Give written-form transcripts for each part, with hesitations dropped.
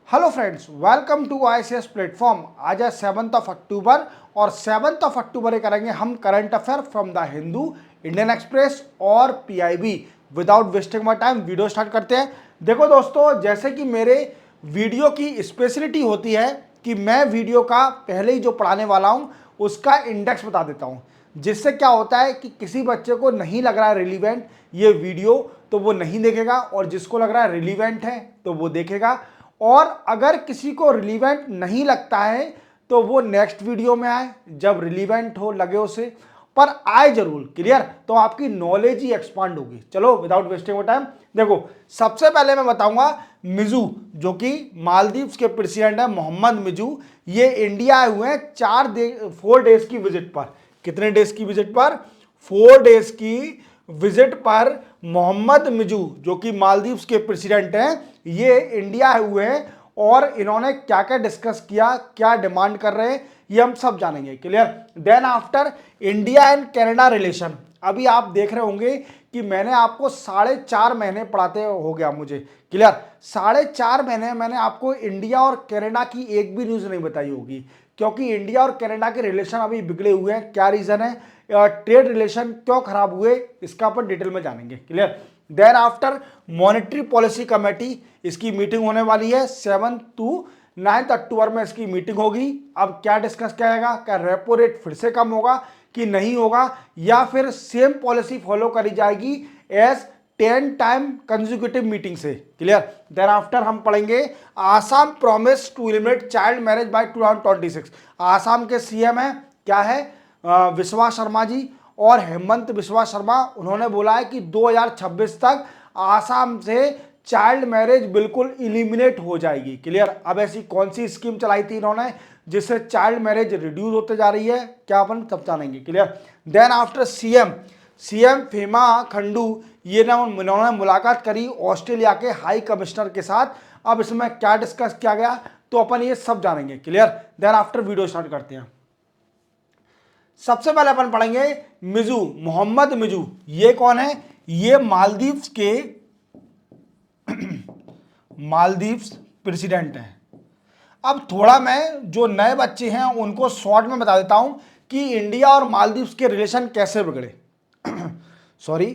Hello friends, welcome to ICS platform. आज है 7 October और 7 अक्टूबर करेंगे हम current affair from the Hindu, Indian Express और PIB। Without wasting my time video start करते हैं। देखो दोस्तों, जैसे कि मेरे वीडियो की स्पेशलिटी होती है कि मैं वीडियो का पहले ही जो पढ़ाने वाला हूँ उसका इंडेक्स बता देता हूँ, जिससे क्या होता है कि किसी बच्चे को नहीं लग रहा है रिलीवेंट ये वीडियो तो वो नहीं देखेगा, और जिसको लग रहा है रिलीवेंट है तो वो देखेगा। और अगर किसी को रिलीवेंट नहीं लगता है तो वो नेक्स्ट वीडियो में आए जब रिलीवेंट हो लगे उसे, पर आए जरूर। क्लियर? तो आपकी नॉलेज ही एक्सपांड होगी। चलो विदाउट वेस्टिंग टाइम, देखो सबसे पहले मैं बताऊंगा मिजू, जो कि मालदीव्स के प्रेसिडेंट है मोहम्मद मिजू। ये इंडिया आए हुए हैं 4 डेज की विजिट पर। कितने डेज की विजिट पर? 4 डेज की विजिट पर मोहम्मद मिजू, जो कि मालदीव्स के प्रेसिडेंट हैं, ये इंडिया आए हुए हैं। और इन्होंने क्या क्या डिस्कस किया, क्या डिमांड कर रहे हैं, ये हम सब जानेंगे। Clear? Then after India and Canada relation. अभी आप देख रहे होंगे कि मैंने आपको 4.5 महीने पढ़ाते हो गया मुझे। क्लियर? 4.5 महीने मैंने आपको इंडिया और कनाडा की एक भी न्यूज नहीं बताई होगी, क्योंकि इंडिया और कनाडा के रिलेशन अभी बिगड़े हुए हैं। क्या रीजन है, ट्रेड रिलेशन क्यों खराब हुए, इसका अपन डिटेल में जानेंगे। Clear? Then after monetary policy committee, इसकी मीटिंग होने वाली है 7 to 9 अक्टूबर में इसकी मीटिंग होगी। अब क्या डिस्कस किया जाएगा, क्या रेपो रेट फिर से कम होगा कि नहीं होगा, या फिर सेम पॉलिसी फॉलो करी जाएगी एज 10 टाइम कंसेक्यूटिव मीटिंग से। क्लियर? देन आफ्टर हम पढ़ेंगे Assam promise to eliminate child marriage by 2026। Assam के CM है, क्या है, विश्वा शर्मा जी। और हेमंत विश्वा शर्मा, उन्होंने बोला है कि 2026 तक आसाम से चाइल्ड मैरिज बिल्कुल इलिमिनेट हो जाएगी। क्लियर? अब ऐसी कौन सी स्कीम चलाई थी इन्होंने जिससे चाइल्ड मैरिज रिड्यूस होते जा रही है, क्या अपन तब जानेंगे। Clear? Then after CM Pema Khandu, ये ना इन्होंने मुलाकात करी ऑस्ट्रेलिया के हाई कमिश्नर के साथ। अब इसमें क्या डिस्कस किया गया तो अपन ये सब जानेंगे। Clear? Then after video start करते हैं। सबसे पहले अपन पढ़ेंगे मिजू, मोहम्मद मिजू। ये कौन है? ये मालदीव्स प्रेसिडेंट हैं। अब थोड़ा मैं जो नए बच्चे हैं उनको शॉर्ट में बता देता हूं कि इंडिया और मालदीव्स के रिलेशन कैसे बिगड़े। सॉरी,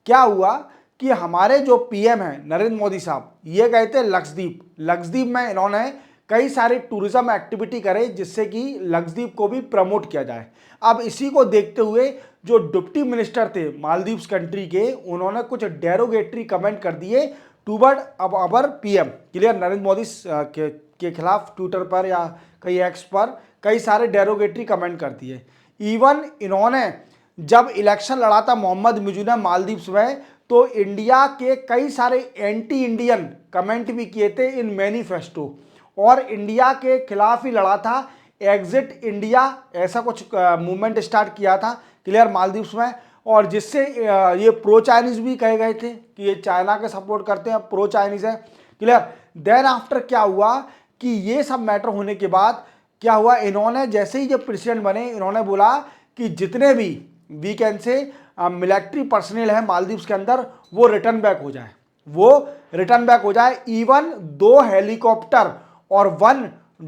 क्या हुआ कि हमारे जो PM हैं नरेंद्र मोदी साहब, ये गए थे लक्षद्वीप में। इन्होंने कई सारे टूरिज्म एक्टिविटी करे जिससे कि लक्षद्वीप को भी प्रमोट किया जाए। अब इसी को देखते हुए जो डिप्टी मिनिस्टर थे मालदीव्स कंट्री के, उन्होंने कुछ डेरोगेटरी कमेंट कर दिए टूवर्ड अब अवर PM। क्लियर? नरेंद्र मोदी के खिलाफ ट्विटर पर या कई एक्स पर कई सारे डेरोगेटरी कमेंट कर दिए। इवन इन्होंने जब इलेक्शन लड़ा था मोहम्मद मिजू ने मालदीव्स में, तो इंडिया के कई सारे एंटी इंडियन कमेंट भी किए थे इन मैनिफेस्टो, और इंडिया के खिलाफ ही लड़ा था। एग्जिट इंडिया ऐसा कुछ मूवमेंट स्टार्ट किया था। क्लियर? मालदीव्स में, और जिससे ये प्रो चाइनीज भी कहे गए थे कि ये चाइना के सपोर्ट करते हैं, प्रो चाइनीज है। क्लियर? देन आफ्टर क्या हुआ कि ये सब मैटर होने के बाद क्या हुआ, इन्होंने जैसे ही जब प्रेसिडेंट बने, इन्होंने बोला कि जितने भी वीकेंड से मिलिट्री पर्सनल है मालदीव्स के अंदर वो रिटर्न बैक हो जाए। इवन 2 हेलीकॉप्टर और 1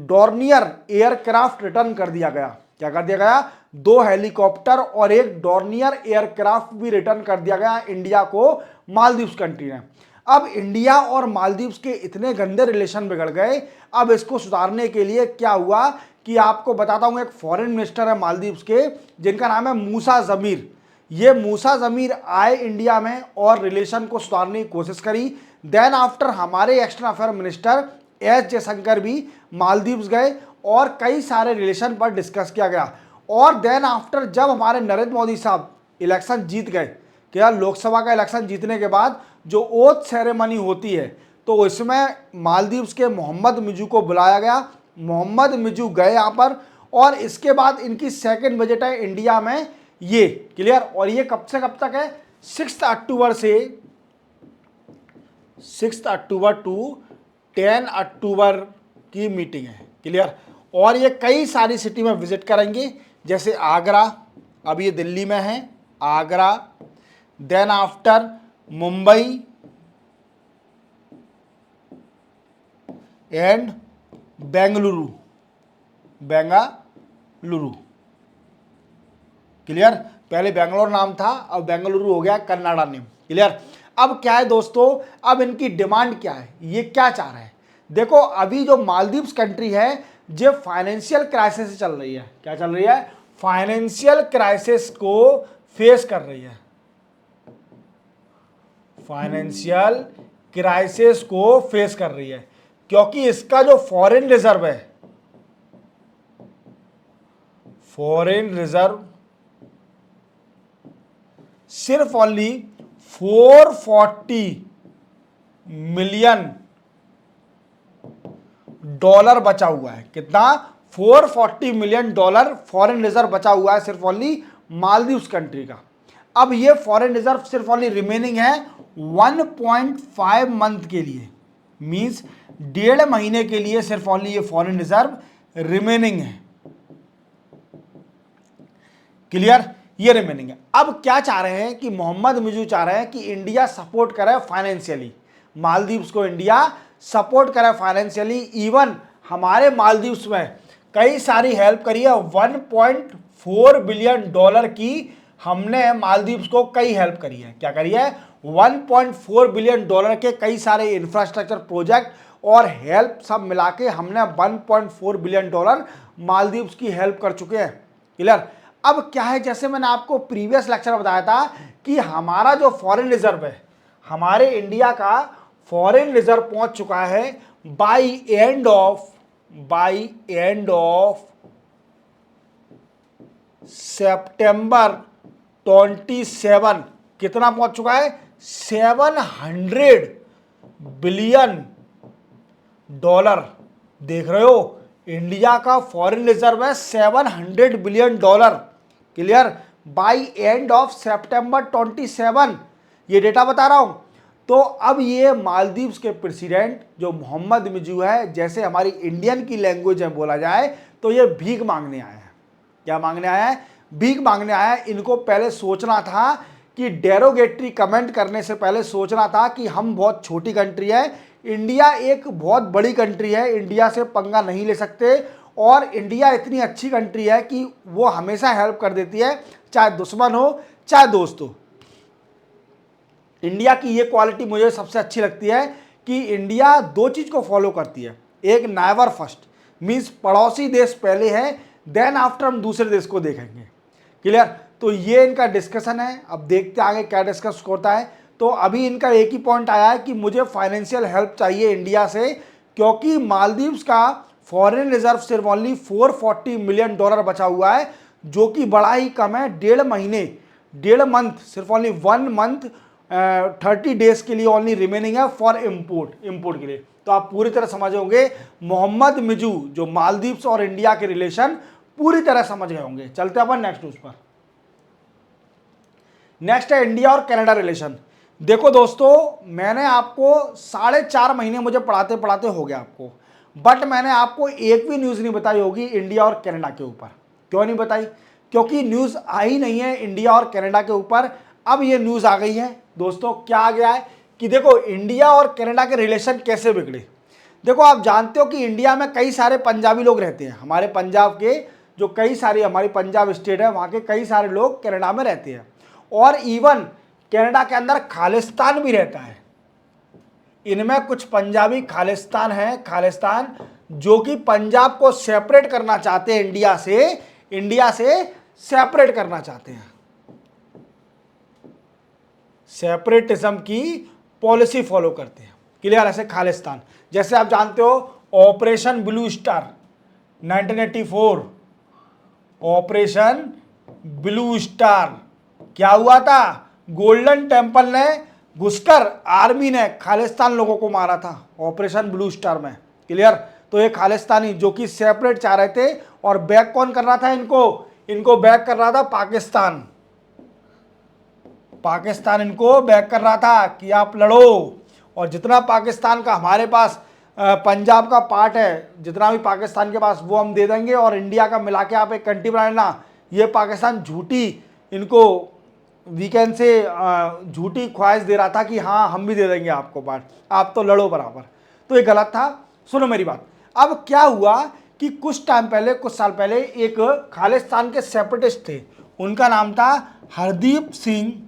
डॉर्नियर एयरक्राफ्ट रिटर्न कर दिया गया। क्या कर दिया गया? 2 हेलीकॉप्टर और 1 डॉर्नियर एयरक्राफ्ट भी रिटर्न कर दिया गया इंडिया को मालदीव्स कंट्री ने। अब इंडिया और मालदीव्स के इतने गंदे रिलेशन बिगड़ गए। अब इसको सुधारने के लिए क्या हुआ कि आपको बताता हूं, एक फॉरेन मिनिस्टर है मालदीव्स के जिनका नाम है मूसा जमीर। ये मूसा जमीर आए इंडिया में और रिलेशन को सुधारने की कोशिश करी। देन आफ्टर हमारे external affair minister S Jaishankar भी मालदीव्स गए और कई सारे रिलेशन पर डिस्कस किया गया। और देन आफ्टर जब हमारे नरेंद्र मोदी साहब इलेक्शन जीत गए, क्या लोकसभा का इलेक्शन जीतने के बाद जो ओथ सेरेमनी होती है, तो इसमें मालदीव्स के मोहम्मद मिजू को बुलाया गया। मोहम्मद मिजू गए यहाँ पर, और इसके बाद इनकी सेकंड विजिट है इंडिया में ये। क्लियर? और ये कब से कब तक है? 6 अक्टूबर से 6 अक्टूबर टू 10 अक्टूबर की मीटिंग है। क्लियर? और ये कई सारी सिटी में विजिट करेंगे, जैसे आगरा, अब ये दिल्ली में है, Agra. Then after Mumbai, and Bengaluru, Bengaluru. Clear? पहले बेंगलोर नाम था, अब बेंगलुरु हो गया कन्नाडा नेम। क्लियर? अब क्या है दोस्तों, अब इनकी डिमांड क्या है, ये क्या चाह रहे हैं? देखो अभी जो मालदीव्स कंट्री है जो फाइनेंशियल क्राइसिस से चल रही है, क्या चल रही है? फाइनेंशियल क्राइसिस को फेस कर रही है, फाइनेंशियल क्राइसिस को फेस कर रही है, क्योंकि इसका जो फॉरेन रिजर्व है, फॉरेन रिजर्व सिर्फ ओनली 440 मिलियन डॉलर बचा हुआ है। कितना? 440 मिलियन डॉलर फॉरेन रिजर्व बचा हुआ है सिर्फ ओनली मालदीव्स कंट्री का। अब ये फॉरेन रिजर्व सिर्फ ओनली रिमेनिंग है 1.5 मंथ के लिए, मींस 1.5 महीने के लिए सिर्फ ओनली ये फॉरेन रिजर्व रिमेनिंग है। क्लियर? ये रिमेनिंग है। अब क्या चाह रहे हैं कि मोहम्मद मिजू चाह रहे हैं कि इंडिया सपोर्ट करे फाइनेंशियली, मालदीव्स को इंडिया सपोर्ट करे फाइनेंशियली। इवन हमारे मालदीव्स में कई सारी हेल्प करी है, 1.4 बिलियन डॉलर की हमने मालदीव्स को कई हेल्प करी है। क्या करी है? 1.4 बिलियन डॉलर के कई सारे इंफ्रास्ट्रक्चर प्रोजेक्ट और हेल्प सब मिला के हमने 1.4 बिलियन डॉलर मालदीव्स की हेल्प कर चुके हैं। क्लियर? अब क्या है, जैसे मैंने आपको प्रीवियस लेक्चर में बताया था कि हमारा जो फॉरेन रिजर्व है, हमारे इंडिया का फॉरेन रिजर्व पहुंच चुका है बाय एंड ऑफ सितंबर 27। कितना पहुंच चुका है? 700 बिलियन डॉलर। देख रहे हो, इंडिया का फॉरेन रिजर्व है 700 billion dollar. Clear? By end of सितंबर 27, ये डेटा बता रहा हूं। तो अब ये मालदीव्स के प्रेसिडेंट जो मोहम्मद मिजू है, जैसे हमारी इंडियन की लैंग्वेज में बोला जाए तो ये भीख मांगने आया है। क्या मांगने आया है? भीख मांगने आया है। इनको पहले सोचना था कि डेरोगेटरी कमेंट करने से पहले सोचना था कि हम बहुत छोटी कंट्री है, इंडिया एक बहुत बड़ी कंट्री है, इंडिया से पंगा नहीं ले सकते, और इंडिया इतनी अच्छी कंट्री है कि वो हमेशा हेल्प कर देती है, चाहे दुश्मन हो चाहे दोस्त हो। इंडिया की ये क्वालिटी मुझे सबसे अच्छी लगती है कि इंडिया दो चीज़ को फॉलो करती है, एक नेवर फर्स्ट, मीन्स पड़ोसी देश पहले है, देन आफ्टर हम दूसरे देश को देखेंगे। क्लियर? तो ये इनका डिस्कशन है, अब देखते आगे क्या डिस्कस होता है। तो अभी इनका एक ही पॉइंट आया है कि मुझे फाइनेंशियल हेल्प चाहिए इंडिया से, क्योंकि मालदीव्स का फॉरेन रिजर्व सिर्फ ओनली 440 मिलियन डॉलर बचा हुआ है, जो कि बड़ा ही कम है। 1.5 मंथ, सिर्फ ओनली 1 मंथ 30 डेज के लिए ओनली रिमेनिंग है फॉर इम्पोर्ट के लिए। तो आप पूरी तरह समझ होंगे मोहम्मद मिजू जो मालदीव्स और इंडिया के रिलेशन पूरी तरह समझ गए होंगे। चलते अपन नेक्स्ट न्यूज पर। नेक्स्ट है इंडिया और कनाडा रिलेशन। देखो दोस्तों, मैंने आपको 4.5 महीने मुझे पढ़ाते पढ़ाते हो गया आपको, बट मैंने आपको एक भी न्यूज़ नहीं बताई होगी इंडिया और कनाडा के ऊपर। क्यों नहीं बताई? क्योंकि न्यूज़ आई नहीं है इंडिया और कनाडा के ऊपर। अब ये न्यूज़ आ गई है दोस्तों। क्या आ गया है कि देखो इंडिया और कनाडा के रिलेशन कैसे बिगड़े। देखो आप जानते हो कि इंडिया में कई सारे पंजाबी लोग रहते हैं, हमारे पंजाब के जो कई सारी हमारी पंजाब स्टेट है वहाँ के कई सारे लोग कनाडा में रहते हैं, और इवन कनाडा के अंदर खालिस्तान भी रहता है। इनमें कुछ पंजाबी खालिस्तान है, खालिस्तान जो कि पंजाब को सेपरेट करना चाहते हैं इंडिया से सेपरेट करना चाहते हैं, सेपरेटिज्म की पॉलिसी फॉलो करते हैं। क्लियर? ऐसे खालिस्तान, जैसे आप जानते हो operation blue star 1984, operation blue star क्या हुआ था? गोल्डन टेम्पल ने घुसकर आर्मी ने खालिस्तान लोगों को मारा था ऑपरेशन ब्लू स्टार में। क्लियर? तो ये खालिस्तानी जो कि सेपरेट चाह रहे थे, और बैक कौन कर रहा था इनको बैक कर रहा था पाकिस्तान इनको बैक कर रहा था कि आप लड़ो, और जितना पाकिस्तान का हमारे पास पंजाब का पार्ट है, जितना भी पाकिस्तान के पास वो हम दे देंगे, और इंडिया का मिला के आप एक कंट्री बना लेना। ये पाकिस्तान झूठी इनको वीकेंड से झूठी ख्वाहिश दे रहा था कि हाँ हम भी दे देंगे आपको पार्ट, आप तो लड़ो बराबर। तो ये गलत था। सुनो मेरी बात। अब क्या हुआ कि कुछ टाइम पहले, कुछ साल पहले एक खालिस्तान के सेपरेटिस्ट थे, उनका नाम था हरदीप सिंह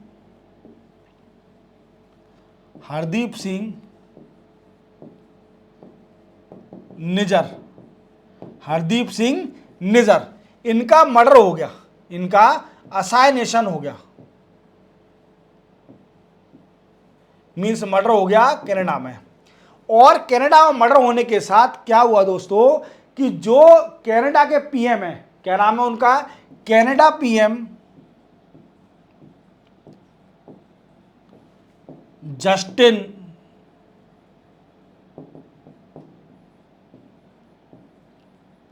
निजर। हरदीप सिंह निजर, इनका मर्डर हो गया, इनका असाइनेशन हो गया, मीन्स मर्डर हो गया कनाडा में। और कनाडा में मर्डर होने के साथ क्या हुआ दोस्तों कि जो कनाडा के पीएम है, क्या नाम है उनका, कनाडा पीएम जस्टिन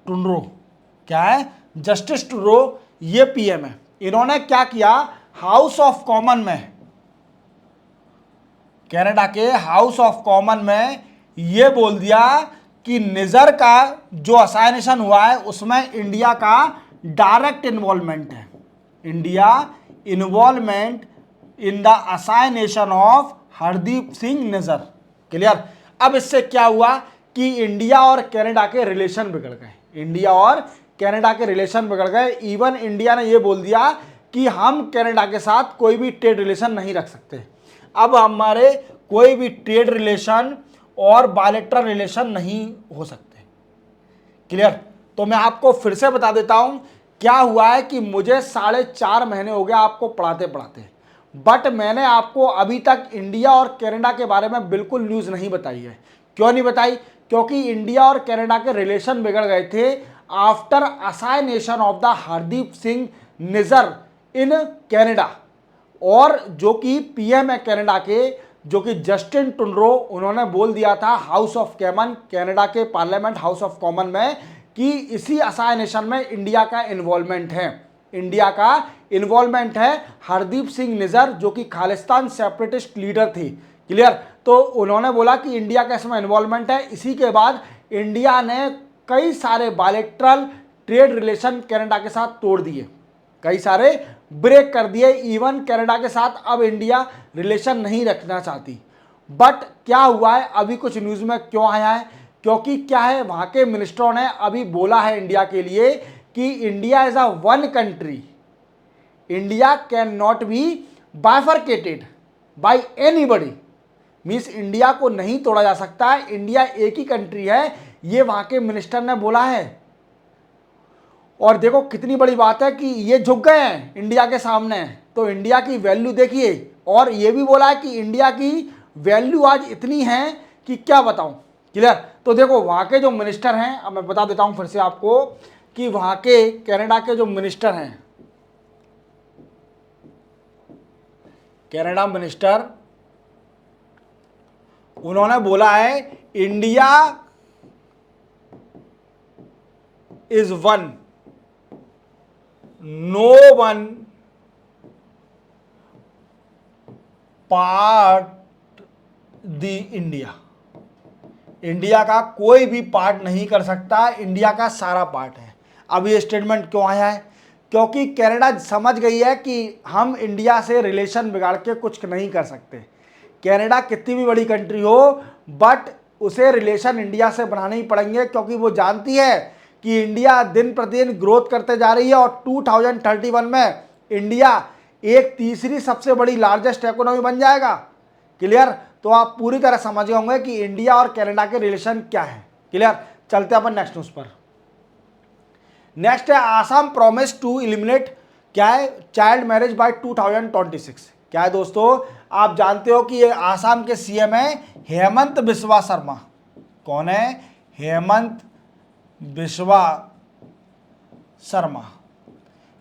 ट्रूडो, क्या है, जस्टिस ट्रूडो, ये पीएम है। इन्होंने क्या किया, हाउस ऑफ कॉमन में, कनाडा के हाउस ऑफ कॉमन में ये बोल दिया कि निजर का जो असाइनेशन हुआ है उसमें इंडिया का डायरेक्ट इन्वॉल्वमेंट है, India involvement in the assassination of Hardeep Singh Nijjar. Clear. अब इससे क्या हुआ कि इंडिया और कनाडा के रिलेशन बिगड़ गए, इंडिया और कनाडा के रिलेशन बिगड़ गए। इवन इंडिया ने यह बोल दिया कि हम कनाडा के साथ कोई भी ट्रेड रिलेशन नहीं रख सकते, अब हमारे कोई भी ट्रेड रिलेशन और बायलैटरल रिलेशन नहीं हो सकते। क्लियर। तो मैं आपको फिर से बता देता हूं क्या हुआ है कि मुझे 4.5 महीने हो गया आपको पढ़ाते पढ़ाते, बट मैंने आपको अभी तक इंडिया और कनाडा के बारे में बिल्कुल न्यूज़ नहीं बताई है। क्यों नहीं बताई, क्योंकि इंडिया और कनाडा के रिलेशन बिगड़ गए थे after assassination of the Hardeep Singh Nijjar in Canada. और जो कि पीएम है कनाडा के, जो कि जस्टिन ट्रूडो, उन्होंने बोल दिया था हाउस ऑफ कॉमन, कनाडा के पार्लियामेंट हाउस ऑफ कॉमन में, कि इसी असाइनेशन में इंडिया का इन्वॉल्वमेंट है, इंडिया का इन्वॉल्वमेंट है। हरदीप सिंह निजर जो कि खालिस्तान सेपरेटिस्ट लीडर थे। क्लियर। तो उन्होंने बोला कि इंडिया का इसमें इन्वॉल्वमेंट है। इसी के बाद इंडिया ने कई सारे बायलैटरल ट्रेड रिलेशन कनाडा के साथ तोड़ दिए, कई सारे ब्रेक कर दिए। इवन कनाडा के साथ अब इंडिया रिलेशन नहीं रखना चाहती। बट क्या हुआ है, अभी कुछ न्यूज़ में क्यों आया है, क्योंकि क्या है, वहाँ के मिनिस्टरों ने अभी बोला है इंडिया के लिए कि India is a one country, India can not be bifurcated bye anybody, means India को नहीं तोड़ा जा सकता, इंडिया एक ही कंट्री है, ये वहाँ के मिनिस्टर ने बोला है। और देखो कितनी बड़ी बात है कि ये झुक गए हैं इंडिया के सामने, तो इंडिया की वैल्यू देखिए। और ये भी बोला है कि इंडिया की वैल्यू आज इतनी है कि क्या बताऊं। क्लियर। तो देखो वहाँ के जो मिनिस्टर हैं, अब मैं बता देता हूं फिर से आपको कि वहाँ के कनाडा के जो मिनिस्टर हैं, कनाडा मिनिस्टर, उन्होंने बोला है India is one, no one part the India, India का कोई भी पार्ट नहीं कर सकता, इंडिया का सारा पार्ट है। अब ये स्टेटमेंट क्यों आया है, क्योंकि कनाडा समझ गई है कि हम इंडिया से रिलेशन बिगाड़ के कुछ नहीं कर सकते। कनाडा कितनी भी बड़ी कंट्री हो, बट उसे रिलेशन इंडिया से बनाने ही पड़ेंगे, क्योंकि वो जानती है कि इंडिया दिन प्रतिदिन ग्रोथ करते जा रही है और 2031 में इंडिया एक तीसरी सबसे बड़ी लार्जेस्ट इकोनॉमी बन जाएगा। क्लियर। तो आप पूरी तरह समझ गए होंगे कि इंडिया और कनाडा के रिलेशन क्या है। क्लियर। चलते अपन नेक्स्ट न्यूज पर। नेक्स्ट है आसाम प्रॉमिस टू एलिमिनेट, क्या है, चाइल्ड मैरिज बाय 2026। क्या है दोस्तों, आप जानते हो कि ये आसाम के सीएम है हेमंत बिस्वा शर्मा। कौन है, हेमंत बिस्वा शर्मा।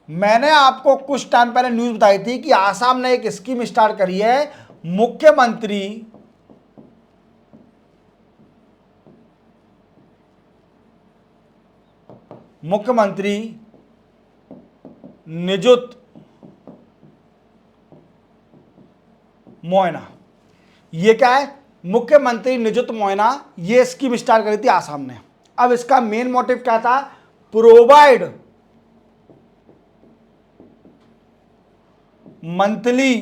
मैंने आपको कुछ टाइम पहले न्यूज बताई थी कि आसाम ने एक स्कीम स्टार्ट करी है, मुख्यमंत्री निजुत मोयना। ये क्या है, मुख्यमंत्री निजुत मोयना, ये स्कीम स्टार्ट करी थी आसाम ने। अब इसका मेन मोटिव क्या था, provide monthly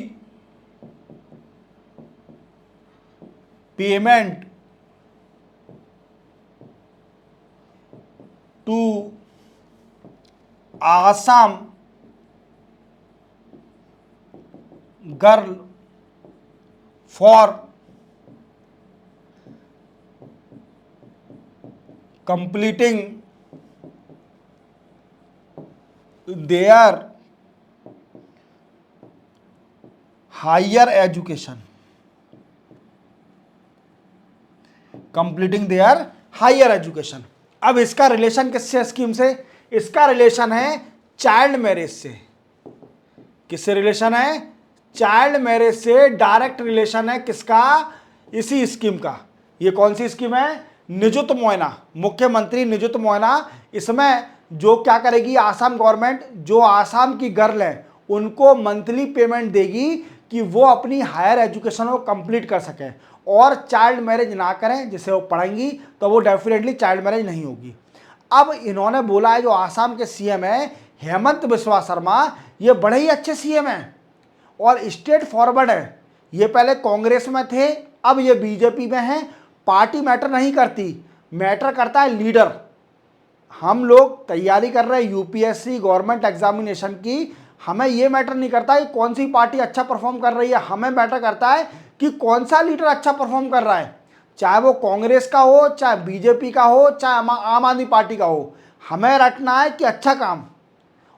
payment to Assam girl for completing their higher education, completing their higher education। अब इसका रिलेशन किससे स्कीम से? इसका रिलेशन है चाइल्ड मैरिज से। किससे रिलेशन है? चाइल्ड मैरिज से डायरेक्ट रिलेशन है किसका? इसी स्कीम का। ये कौन सी स्कीम है? निजुत मोयना, मुख्यमंत्री निजुत मोयना। इसमें जो क्या करेगी आसाम गवर्नमेंट, जो आसाम की गर्ल है उनको मंथली पेमेंट देगी कि वो अपनी हायर एजुकेशन को कंप्लीट कर सकें और चाइल्ड मैरिज ना करें। जिसे वो पढ़ेंगी तो वो डेफिनेटली चाइल्ड मैरिज नहीं होगी। अब इन्होंने बोला है, जो आसाम के सीएम है हेमंत बिस्वा शर्मा, ये बड़े ही अच्छे सीएम हैं और स्टेट फॉरवर्ड है। ये पहले कांग्रेस में थे, अब ये बीजेपी में हैं। पार्टी मैटर नहीं करती, मैटर करता है लीडर। हम लोग तैयारी कर रहे हैं यूपीएससी गवर्नमेंट एग्जामिनेशन की, हमें ये मैटर नहीं करता कि कौन सी पार्टी अच्छा परफॉर्म कर रही है, हमें मैटर करता है कि कौन सा लीडर अच्छा परफॉर्म कर रहा है, चाहे वो कांग्रेस का हो, चाहे बीजेपी का हो, चाहे आम आदमी पार्टी का हो। हमें रटना है कि अच्छा काम,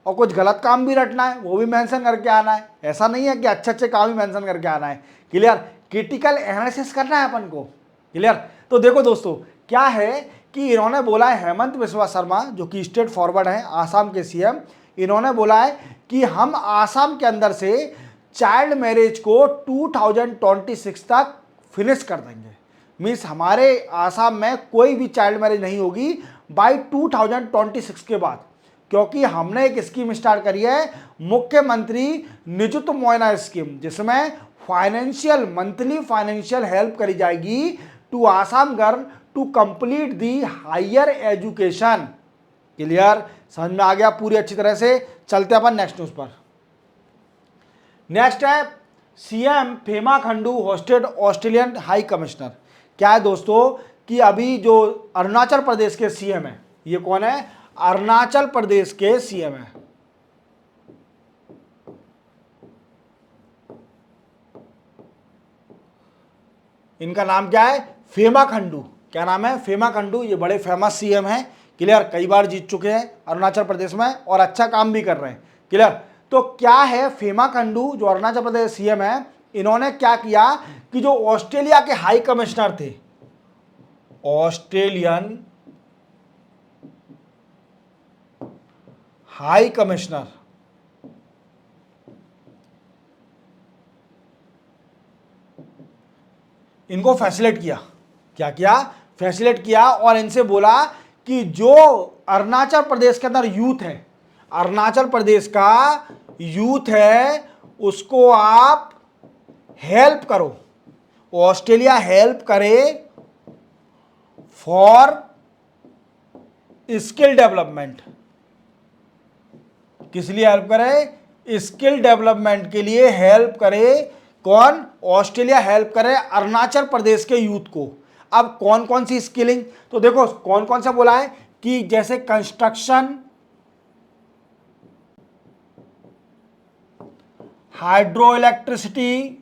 और कुछ गलत काम भी रटना है, वो भी मेंशन करके आना है। ऐसा नहीं है कि अच्छे अच्छे काम ही मेंशन करके आना है। क्लियर? क्रिटिकल एनालिसिस करना है अपन को। क्लियर? तो देखो दोस्तों, क्या है कि इन्होंने बोला है, हेमंत बिस्वा शर्मा जो कि स्टेट फॉरवर्ड है आसाम के सीएम, इन्होंने बोला है कि हम आसाम के अंदर से चाइल्ड मैरिज को 2026 तक फिनिश कर देंगे। मीन्स हमारे आसाम में कोई भी चाइल्ड मैरिज नहीं होगी बाय 2026 के बाद, क्योंकि हमने एक स्कीम स्टार्ट करी है, मुख्यमंत्री निजुत मोयना स्कीम, जिसमें फाइनेंशियल मंथली फाइनेंशियल हेल्प करी जाएगी to Assam girl to complete the higher education. Clear? समझ में आ गया पूरी अच्छी तरह से? चलते अपन नेक्स्ट न्यूज पर। नेक्स्ट है CM Pema Khandu hosted Australian high commissioner. क्या है दोस्तों कि अभी जो अरुणाचल प्रदेश के सीएम है, ये कौन है? अरुणाचल प्रदेश के सीएम है, इनका नाम क्या है? पेमा खांडू। क्या नाम है? पेमा खांडू। ये बड़े फेमस सीएम हैं। क्लियर? कई बार जीत चुके हैं अरुणाचल प्रदेश में और अच्छा काम भी कर रहे हैं। क्लियर? तो क्या है, पेमा खांडू जो अरुणाचल प्रदेश सीएम है, इन्होंने क्या किया कि जो ऑस्ट्रेलिया के हाई कमिश्नर थे, ऑस्ट्रेलियन हाई कमिश्नर, इनको फैसिलिटेट किया। क्या किया? फैसिलिटेट किया और इनसे बोला कि जो अरुणाचल प्रदेश के अंदर यूथ है, अरुणाचल प्रदेश का यूथ है, उसको आप हेल्प करो। ऑस्ट्रेलिया हेल्प करे फॉर स्किल डेवलपमेंट। किस लिए हेल्प करे? स्किल डेवलपमेंट के लिए हेल्प करे। कौन? ऑस्ट्रेलिया हेल्प करे अरुणाचल प्रदेश के यूथ को। अब कौन कौन सी स्किलिंग? तो देखो कौन कौन सा बोला है कि जैसे construction, hydro electricity,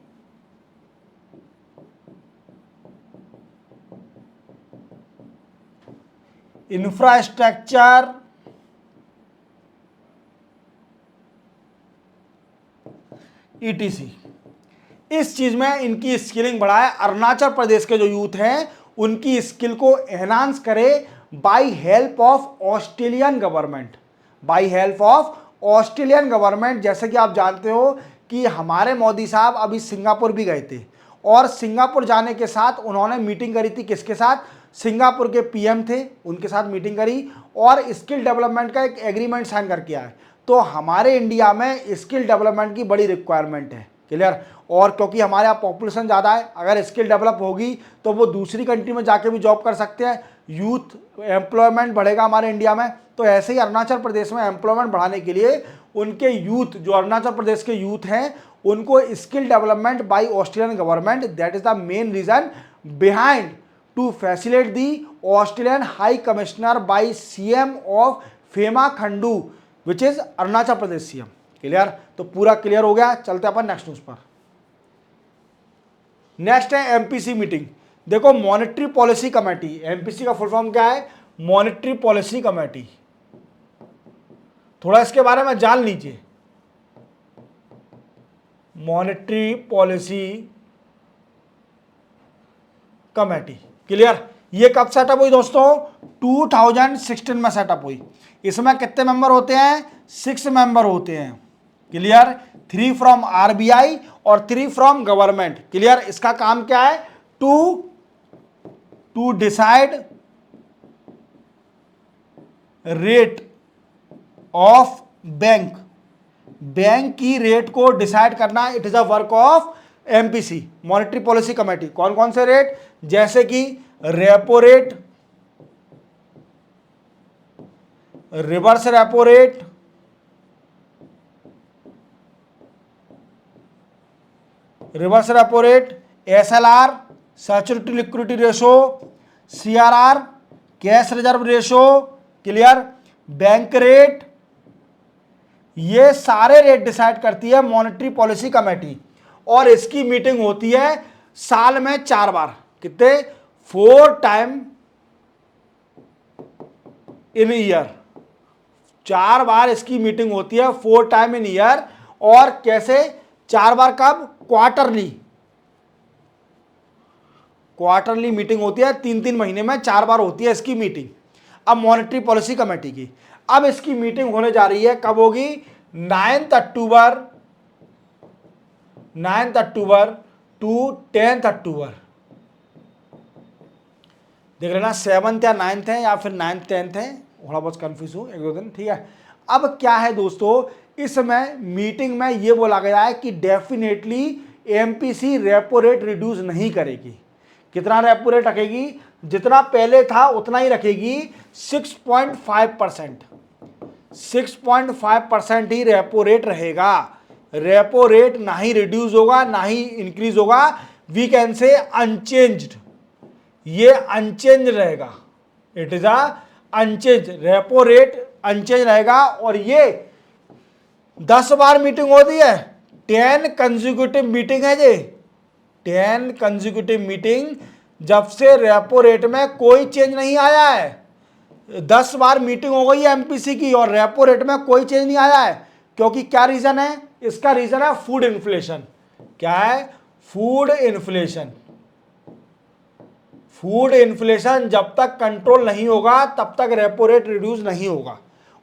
infrastructure, etc. इस चीज में इनकी स्किलिंग बढ़ाए। अरुणाचल प्रदेश के जो यूथ हैं उनकी स्किल को एनहांस करे by help of Australian government. By help of Australian government. जैसे कि आप जानते हो कि हमारे मोदी साहब अभी सिंगापुर भी गए थे और सिंगापुर जाने के साथ उन्होंने मीटिंग करी थी। किसके साथ? सिंगापुर के पीएम थे, उनके साथ मीटिंग करी और स्किल डेवलपमेंट का एक एग्रीमेंट साइन करके आए। तो हमारे इंडिया में स्किल डेवलपमेंट की बड़ी रिक्वायरमेंट है। क्लियर? और क्योंकि हमारे यहाँ पॉपुलेशन ज़्यादा है, अगर स्किल डेवलप होगी तो वो दूसरी कंट्री में जाके भी जॉब कर सकते हैं, यूथ एम्प्लॉयमेंट बढ़ेगा हमारे इंडिया में। तो ऐसे ही अरुणाचल प्रदेश में एम्प्लॉयमेंट बढ़ाने के लिए उनके यूथ, जो अरुणाचल प्रदेश के यूथ हैं, उनको skill development by Australian government, that is the main reason behind to facilitate the Australian high commissioner by CM of Pema Khandu which is Arunachal Pradesh CM. Clear, तो पूरा क्लियर हो गया। चलते अपन नेक्स्ट न्यूज पर। नेक्स्ट है एमपीसी मीटिंग। देखो मॉनेटरी पॉलिसी कमेटी, एमपीसी का फुल फॉर्म क्या है? Monetary policy committee. थोड़ा इसके बारे में जान लीजिए। Monetary policy committee. क्लियर, ये कब सेटअप हुई दोस्तों? 2016 में सेटअप हुई। इसमें कितने मेंबर होते हैं? 6 मेंबर होते हैं। क्लियर, 3 फ्रॉम आरबीआई और 3 फ्रॉम गवर्नमेंट। क्लियर, इसका काम क्या है? To decide rate of bank, bank की रेट को डिसाइड करना। It is a work of MPC, monetary policy committee. कौन कौन से रेट? जैसे कि repo rate, reverse repo rate, reverse repo rate, SLR, saturated liquidity ratio, CRR, cash reserve ratio. Clear, bank rate, ये सारे rate decide करती है monetary policy committee. और इसकी मीटिंग होती है साल में 4 बार। कितने? 4 टाइम इन ईयर। 4 बार इसकी मीटिंग होती है, 4 टाइम इन ईयर। और कैसे? 4 बार कब? क्वार्टरली, क्वार्टरली मीटिंग होती है। 3-3 महीने में 4 बार होती है इसकी मीटिंग। अब मॉनेटरी पॉलिसी कमेटी की अब इसकी मीटिंग होने जा रही है। कब होगी? 9 अक्टूबर टू 10 अक्टूबर। देख लेना 7th या 9th है या फिर 9th 10th है, थोड़ा बहुत कंफ्यूज हूँ 1-2 दिन। ठीक है, अब क्या है दोस्तों, इसमें मीटिंग में ये बोला गया है कि definitely MPC repo rate reduce नहीं करेगी। कितना रेपो रेट रखेगी? जितना पहले था उतना ही रखेगी, 6.5%। 6.5% ही रेपो रेट रहेगा। रेपो रेट ना ही रिड्यूस होगा ना ही इंक्रीज होगा। वी कैन से अनचेंज्ड, ये अनचेंज रहेगा। It is unchange, repo rate unchange रहेगा। और ये 10 बार मीटिंग होती है, 10 कंसेक्यूटिव मीटिंग है ये, 10 कंसेक्यूटिव मीटिंग। जब से रेपो रेट में कोई चेंज नहीं आया है। 10 बार मीटिंग हो गई है एमपीसी की और रेपो रेट में कोई चेंज नहीं आया है। क्योंकि क्या रीजन है? इसका रीजन है फूड इन्फ्लेशन। क्या है? Food inflation. फूड इन्फ्लेशन जब तक कंट्रोल नहीं होगा तब तक रेपो रेट रिड्यूस नहीं होगा।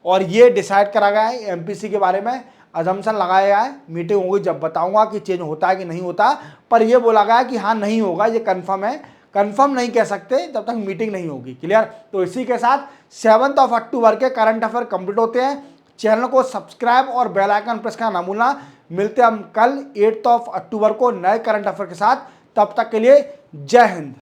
और ये डिसाइड करा गया है एमपीसी के बारे में, अजम्पशन लगाया गया है। मीटिंग होगी जब बताऊंगा कि चेंज होता है कि नहीं होता, पर यह बोला गया है कि हाँ नहीं होगा, ये कंफर्म है। कंफर्म नहीं कह सकते जब तक मीटिंग नहीं होगी। क्लियर, तो इसी के साथ 7 अक्टूबर के करंट अफेयर कंप्लीट होते हैं। चैनल को सब्सक्राइब और बेल आइकन प्रेस करना ना भूलना। मिलते हैं हम कल 8 अक्टूबर को नए करंट अफेयर के साथ। तब तक के लिए जय हिंद।